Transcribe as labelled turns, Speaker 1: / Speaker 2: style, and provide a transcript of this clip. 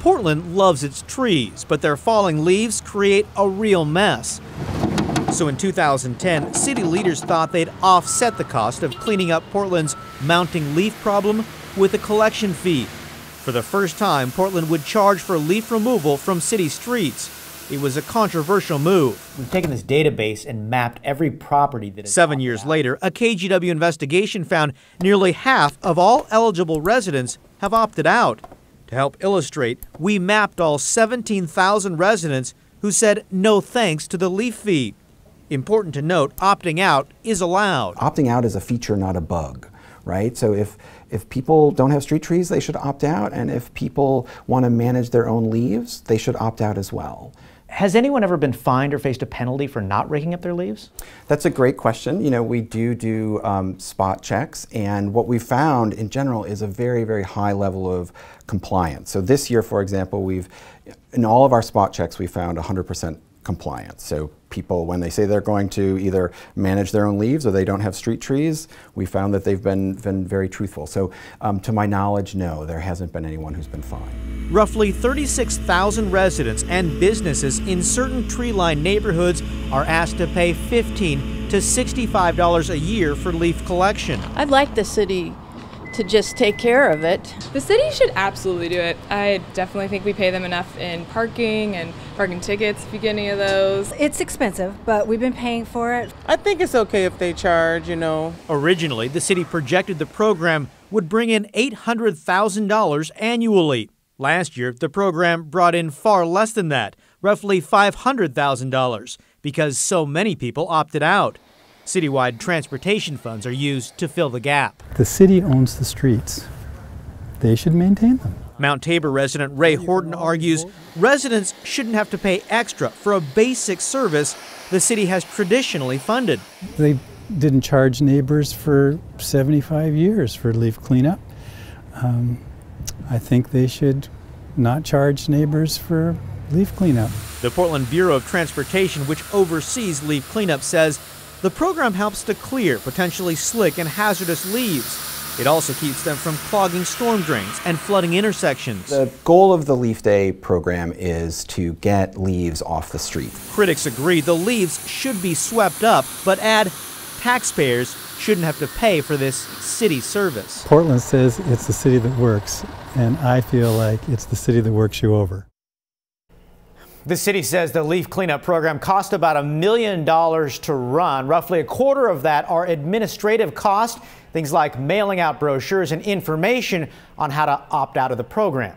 Speaker 1: Portland loves its trees, but their falling leaves create a real mess. So in 2010, city leaders thought they'd offset the cost of cleaning up Portland's mounting leaf problem with a collection fee. For the first time, Portland would charge for leaf removal from city streets. It was a controversial move.
Speaker 2: We've taken this database and mapped every property that is
Speaker 1: 7 years later, a KGW investigation found nearly half of all eligible residents have opted out. To help illustrate, we mapped all 17,000 residents who said no thanks to the leaf fee. Important to note, opting out is allowed.
Speaker 3: Opting out is a feature, not a bug, right? So if people don't have street trees, they should opt out. And if people want to manage their own leaves, they should opt out as well.
Speaker 2: Has anyone ever been fined or faced a penalty for not raking up their leaves?
Speaker 3: That's a great question. You know, we do spot checks, and what we found in general is a very, very high level of compliance. So this year, for example, in all of our spot checks, we found 100% compliance. So people, when they say they're going to either manage their own leaves or they don't have street trees, we found that they've been very truthful. So to my knowledge, no, there hasn't been anyone who's been fined.
Speaker 1: Roughly 36,000 residents and businesses in certain tree-lined neighborhoods are asked to pay $15 to $65 a year for leaf collection.
Speaker 4: I'd like the city to just take care of it.
Speaker 5: The city should absolutely do it. I definitely think we pay them enough in parking and parking tickets if you get any of those.
Speaker 6: It's expensive, but we've been paying for it.
Speaker 7: I think it's okay if they charge, you know.
Speaker 1: Originally, the city projected the program would bring in $800,000 annually. Last year, the program brought in far less than that, roughly $500,000, because so many people opted out. Citywide transportation funds are used to fill the gap.
Speaker 8: The city owns the streets. They should maintain them.
Speaker 1: Mount Tabor resident Ray Horton argues residents shouldn't have to pay extra for a basic service the city has traditionally funded.
Speaker 8: They didn't charge neighbors for 75 years for leaf cleanup. I think they should not charge neighbors for leaf cleanup.
Speaker 1: The Portland Bureau of Transportation, which oversees leaf cleanup, says the program helps to clear potentially slick and hazardous leaves. It also keeps them from clogging storm drains and flooding intersections.
Speaker 3: The goal of the Leaf Day program is to get leaves off the street.
Speaker 1: Critics agree the leaves should be swept up, but add taxpayers shouldn't have to pay for this city service.
Speaker 8: Portland says it's the city that works, and I feel like it's the city that works you over.
Speaker 2: The city says the leaf cleanup program cost about $1 million to run. Roughly a quarter of that are administrative costs, things like mailing out brochures and information on how to opt out of the program.